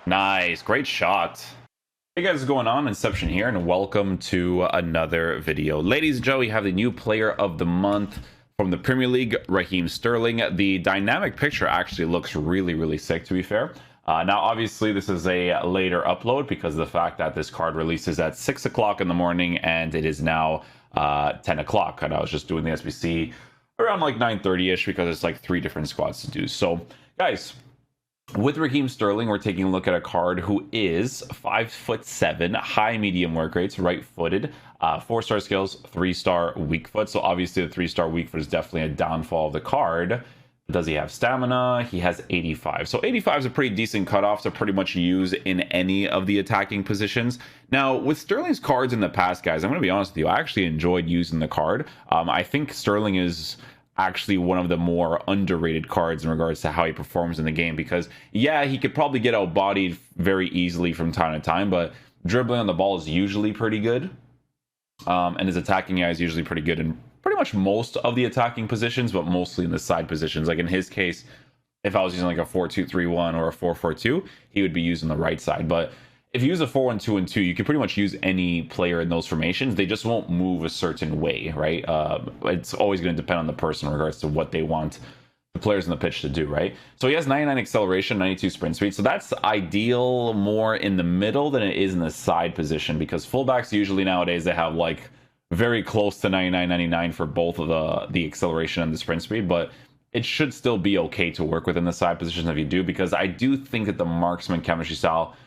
Nice, great shot. Hey guys, what's going on? Inception here, and welcome to another video. Ladies and gentlemen, we have the new player of the month from the Premier League, Raheem Sterling. The dynamic picture actually looks really sick, to be fair. Now, obviously, this is a later upload because of the fact that this card releases at 6 o'clock in the morning, and it is now 10 o'clock. And I was just doing the SBC around like 9:30ish because it's like 3 different squads to do. So, guys, with Raheem Sterling, we're taking a look at a card who is 5'7", high medium work rates, right-footed, 4-star skills, 3-star weak foot. So obviously the 3-star weak foot is definitely a downfall of the card. Does he have stamina? He has 85. So 85 is a pretty decent cutoff to pretty much use in any of the attacking positions. Now, with Sterling's cards in the past, guys, I'm going to be honest with you, I actually enjoyed using the card. I think Sterling is actually one of the more underrated cards in regards to how he performs in the game, because yeah, he could probably get outbodied very easily from time to time, but dribbling on the ball is usually pretty good, and his attacking eye is usually pretty good in pretty much most of the attacking positions, but mostly in the side positions. Like in his case, if I was using like a 4-2-3-1 or a 4-4-2, he would be using the right side. But if you use a 4-1-2-2, you can pretty much use any player in those formations. They just won't move a certain way, right? It's always going to depend on the person in regards to what they want the players in the pitch to do, right? So he has 99 acceleration, 92 sprint speed. So that's ideal more in the middle than it is in the side position, because fullbacks usually nowadays, they have like very close to 99, 99 for both of the acceleration and the sprint speed. But it should still be okay to work within the side positions if you do, because I do think that the marksman chemistry style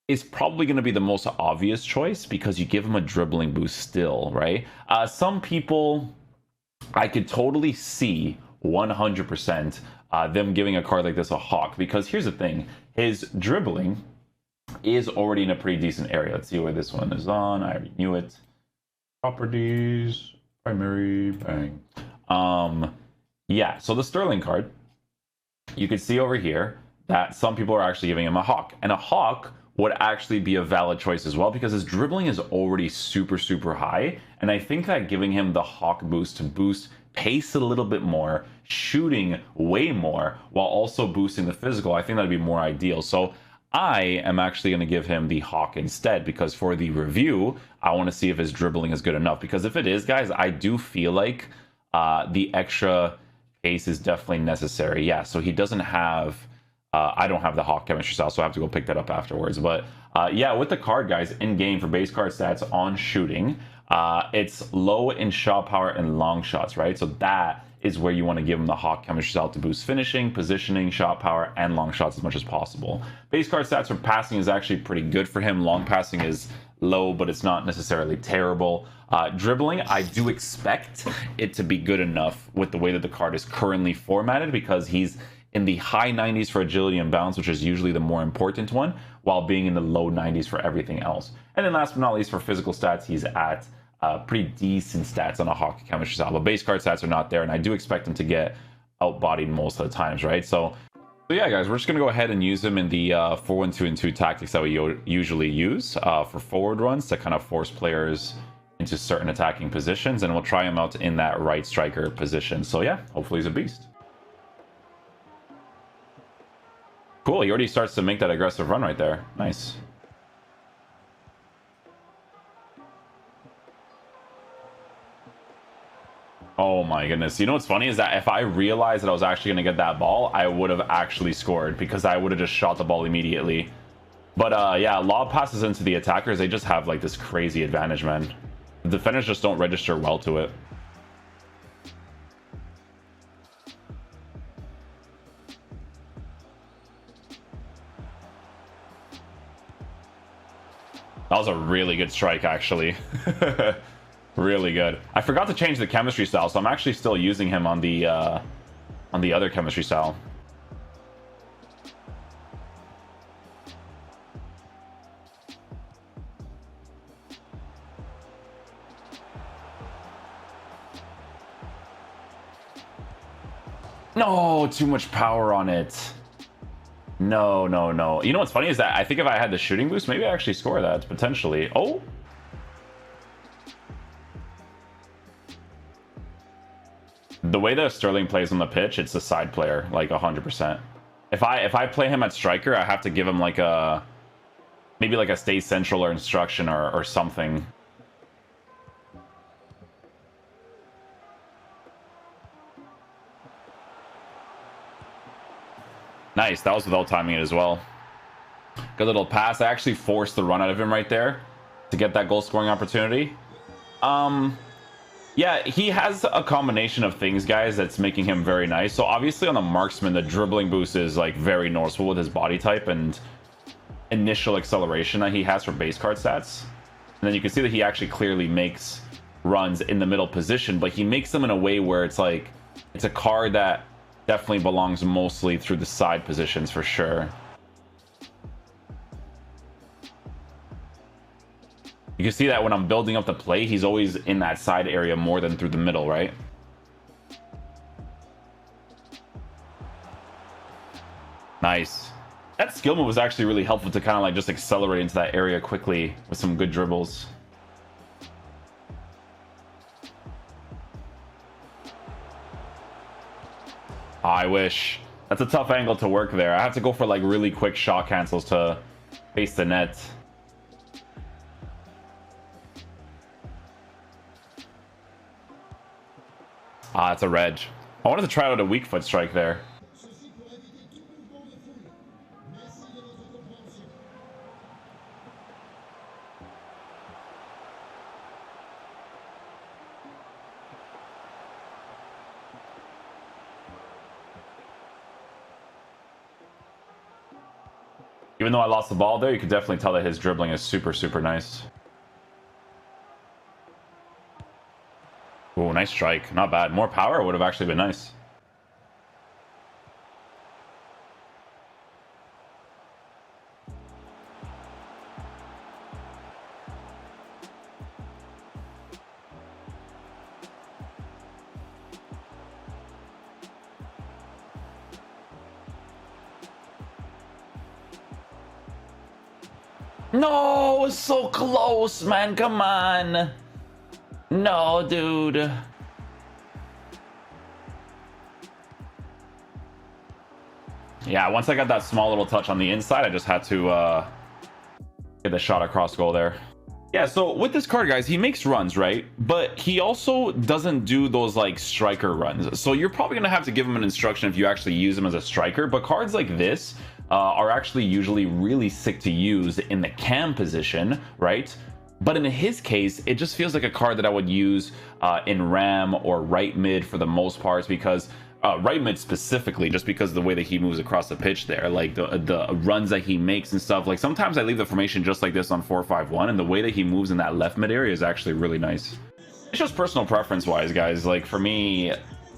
is probably going to be the most obvious choice, because you give him a dribbling boost still, right? Some people, I could totally see 100% them giving a card like this a hawk, because here's the thing, his dribbling is already in a pretty decent area. Let's see where this one is on. I already knew it. Properties, primary, bang. Yeah, so the Sterling card, you can see over here that some people are actually giving him a hawk, and a hawk would actually be a valid choice as well, because his dribbling is already super high, and I think that giving him the hawk boost to boost pace a little bit more, shooting way more, while also boosting the physical, I think that'd be more ideal. So I am actually going to give him the hawk instead, because for the review, I want to see if his dribbling is good enough, because if it is, guys, I do feel like the extra pace is definitely necessary. Yeah, so he doesn't have I don't have the hawk chemistry style, so I have to go pick that up afterwards. But yeah, with the card, guys, in game for base card stats on shooting, it's low in shot power and long shots, right? So that is where you want to give him the hawk chemistry style to boost finishing, positioning, shot power, and long shots as much as possible. Base card stats for passing is actually pretty good for him. Long passing is low, but it's not necessarily terrible. Dribbling, I do expect it to be good enough with the way that the card is currently formatted, because he's in the high 90s for agility and balance, which is usually the more important one, while being in the low 90s for everything else. And then last but not least, for physical stats, he's at pretty decent stats on a hawk chemistry style, but base card stats are not there, and I do expect him to get outbodied most of the times, right? So yeah, guys, we're just going to go ahead and use him in the 4-1-2-2 tactics that we usually use for forward runs to kind of force players into certain attacking positions, and we'll try him out in that right striker position. So yeah, hopefully he's a beast. Cool, he already starts to make that aggressive run right there. Nice. Oh my goodness. You know what's funny is that if I realized that I was actually going to get that ball, I would have actually scored, because I would have just shot the ball immediately. But yeah, lob passes into the attackers, they just have like this crazy advantage, man. The defenders just don't register well to it. That was a really good strike, actually. Really good. I forgot to change the chemistry style, so I'm actually still using him on the other chemistry style. No, too much power on it. No. You know what's funny is that I think if I had the shooting boost, maybe I actually score that, potentially. Oh! The way that Sterling plays on the pitch, it's a side player, like 100%. If I play him at striker, I have to give him like a maybe like a stay central or instruction or something. Nice, that was without timing it as well. Good little pass. I actually forced the run out of him right there to get that goal scoring opportunity. Yeah, he has a combination of things, guys, that's making him very nice. So obviously on the marksman, the dribbling boost is like very noticeable with his body type and initial acceleration that he has for base card stats. And then you can see that he actually clearly makes runs in the middle position, but he makes them in a way where it's like it's a card that definitely belongs mostly through the side positions for sure. You can see that when I'm building up the play, he's always in that side area more than through the middle, right? Nice. That skill move was actually really helpful to kind of like just accelerate into that area quickly with some good dribbles. I wish. That's a tough angle to work there. I have to go for like really quick shot cancels to face the net. Ah, it's a reg. I wanted to try out a weak foot strike there. Even though I lost the ball there, you could definitely tell that his dribbling is super, super nice. Oh, nice strike. Not bad. More power would have actually been nice. No, it's so close, man. Come on. No, dude. Yeah, once I got that small little touch on the inside, I just had to get the shot across goal there. Yeah, so with this card, guys, he makes runs, right? But he also doesn't do those like striker runs. So you're probably gonna have to give him an instruction if you actually use him as a striker. But cards like this are actually usually really sick to use in the cam position, right? But in his case, it just feels like a card that I would use in RAM or right mid for the most parts, because right mid specifically, just because of the way that he moves across the pitch there, like the runs that he makes and stuff. Like sometimes I leave the formation just like this on 4-5-1, and the way that he moves in that left mid area is actually really nice. It's just personal preference wise, guys. Like for me,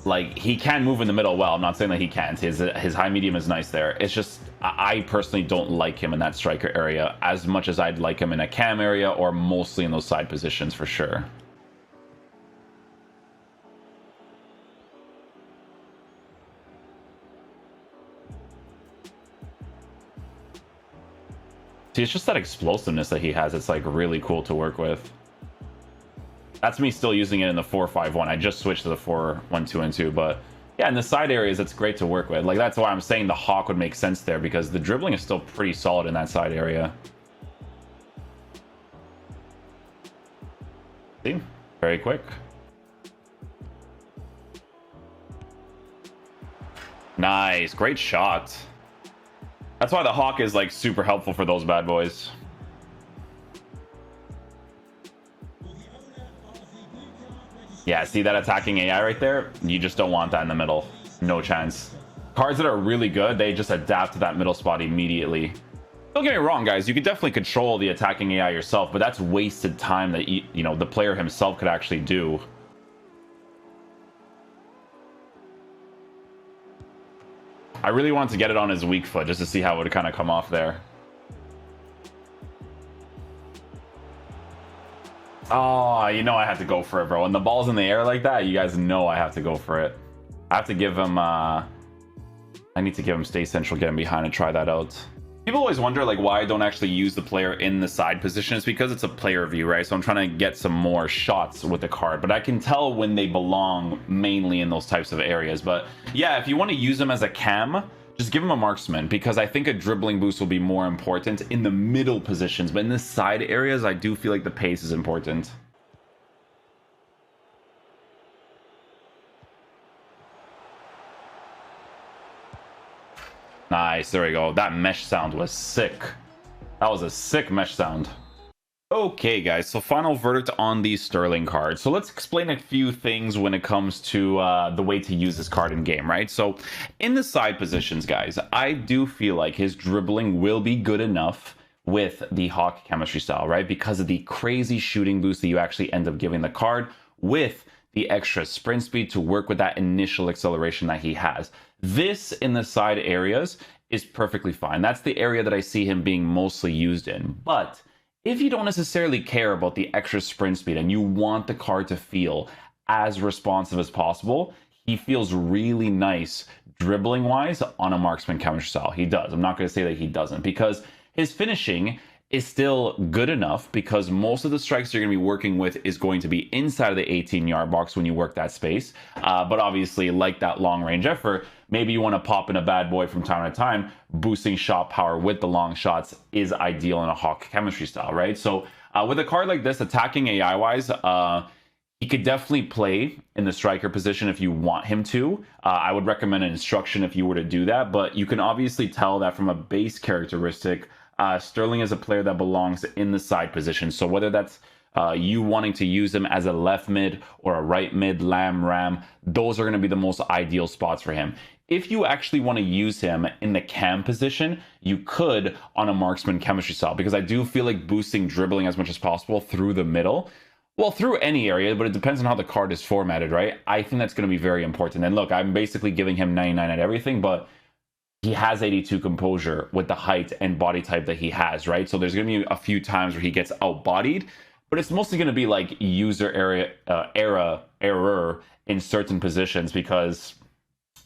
like he can move in the middle well. I'm not saying that he can't. His high medium is nice there. It's just I personally don't like him in that striker area as much as I'd like him in a cam area, or mostly in those side positions for sure. See, it's just that explosiveness that he has. It's like really cool to work with. That's me still using it in the 4-5-1. I just switched to the 4-1-2-2, but yeah, in the side areas, it's great to work with. Like that's why I'm saying the Hawk would make sense there, because the dribbling is still pretty solid in that side area. See, very quick. Nice, great shot. That's why the Hawk is like super helpful for those bad boys. Yeah, see that attacking AI right there? You just don't want that in the middle. No chance. Cards that are really good, they just adapt to that middle spot immediately. Don't get me wrong, guys. You can definitely control the attacking AI yourself, but that's wasted time that you know the player himself could actually do. I really wanted to get it on his weak foot just to see how it would kind of come off there. Oh, you know I have to go for it, bro. When the ball's in the air like that, you guys know I have to go for it. I have to give him, I need to give him stay central, get him behind and try that out. People always wonder like why I don't actually use the player in the side position. It's because it's a player view, right? So I'm trying to get some more shots with the card, but I can tell when they belong mainly in those types of areas. But yeah, if you want to use them as a cam, just give him a marksman, because I think a dribbling boost will be more important in the middle positions, but in the side areas, I do feel like the pace is important. Nice, there we go. That mesh sound was sick. That was a sick mesh sound. Okay, guys, so final verdict on the Sterling card. So let's explain a few things when it comes to the way to use this card in game, right? So in the side positions, guys, I do feel like his dribbling will be good enough with the Hawk chemistry style, right? Because of the crazy shooting boost that you actually end up giving the card with the extra sprint speed to work with that initial acceleration that he has. This in the side areas is perfectly fine. That's the area that I see him being mostly used in. But if you don't necessarily care about the extra sprint speed and you want the card to feel as responsive as possible, he feels really nice dribbling wise on a marksman chemistry style. He does. I'm not going to say that he doesn't, because his finishing is still good enough, because most of the strikes you're going to be working with is going to be inside of the 18-yard box when you work that space. But obviously, like that long-range effort, maybe you want to pop in a bad boy from time to time. Boosting shot power with the long shots is ideal in a Hawk chemistry style, right? So with a card like this, attacking AI-wise, he could definitely play in the striker position if you want him to. I would recommend an instruction if you were to do that, but you can obviously tell that from a base characteristic, Sterling is a player that belongs in the side position. So whether that's you wanting to use him as a left mid or a right mid, ram, those are going to be the most ideal spots for him. If you actually want to use him in the cam position, you could on a marksman chemistry style, because I do feel like boosting dribbling as much as possible through the middle, well, through any area, but it depends on how the card is formatted, right? I think that's going to be very important. And look, I'm basically giving him 99 at everything, but he has 82 composure with the height and body type that he has, right? So there's going to be a few times where he gets outbodied, but it's mostly going to be like user error in certain positions, because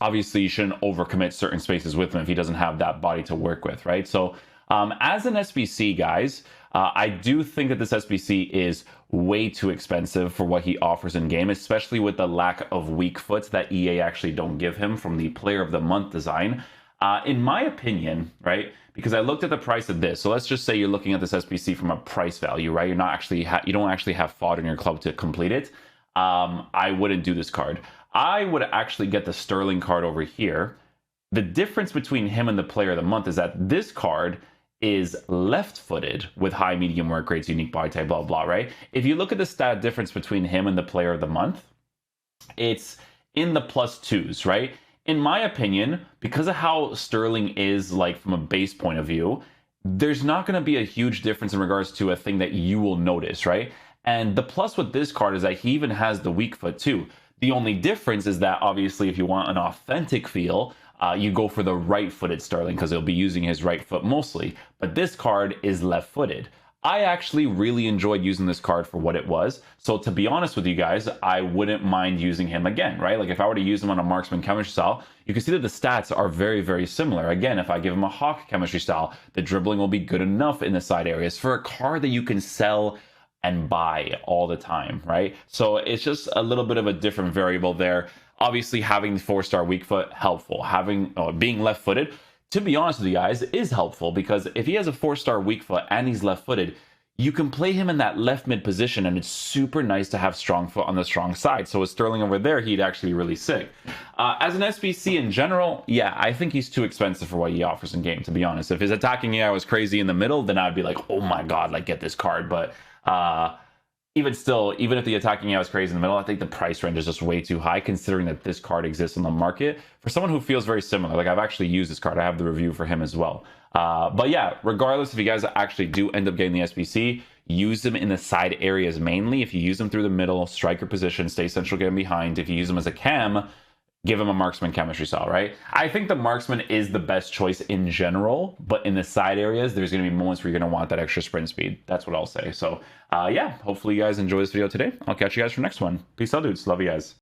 obviously you shouldn't overcommit certain spaces with him if he doesn't have that body to work with, right? So as an SBC, guys, I do think that this SBC is way too expensive for what he offers in game, especially with the lack of weak foots that EA actually don't give him from the Player of the Month design. In my opinion, right, because I looked at the price of this, so let's just say you're looking at this SBC from a price value, right? You're not actually you don't actually have fodder in your club to complete it. I wouldn't do this card. I would actually get the Sterling card over here. The difference between him and the Player of the Month is that this card is left-footed with high medium work rates, unique body type, blah blah, right? If you look at the stat difference between him and the Player of the Month, it's in the +2s, right? In my opinion, because of how Sterling is like from a base point of view, there's not going to be a huge difference in regards to a thing that you will notice, right? And the plus with this card is that he even has the weak foot too. The only difference is that obviously if you want an authentic feel, you go for the right-footed Sterling, because he'll be using his right foot mostly. But this card is left-footed. I actually really enjoyed using this card for what it was. So to be honest with you guys, I wouldn't mind using him again, right? Like if I were to use him on a marksman chemistry style, you can see that the stats are very, very similar. Again, if I give him a Hawk chemistry style, the dribbling will be good enough in the side areas for a card that you can sell and buy all the time, right? So it's just a little bit of a different variable there. Obviously, having the 4-star weak foot, helpful. Being left-footed, to be honest with you guys, is helpful, because if he has a 4-star weak foot and he's left-footed, you can play him in that left mid position, and it's super nice to have strong foot on the strong side. So with Sterling over there, he'd actually be really sick. As an SBC in general, yeah, I think he's too expensive for what he offers in game, to be honest. If his attacking AI was crazy in the middle, then I'd be like, oh my god, like get this card. But even still, even if the attacking AI was crazy in the middle, I think the price range is just way too high, considering that this card exists on the market for someone who feels very similar. Like I've actually used this card. I have the review for him as well. But yeah, regardless, if you guys actually do end up getting the SBC, use them in the side areas mainly. If you use them through the middle, striker position, stay central, get him behind. If you use them as a chem, give him a marksman chemistry style, right? I think the marksman is the best choice in general, but in the side areas, there's going to be moments where you're going to want that extra sprint speed. That's what I'll say. So yeah, hopefully you guys enjoy this video today. I'll catch you guys for the next one. Peace out, dudes. Love you guys.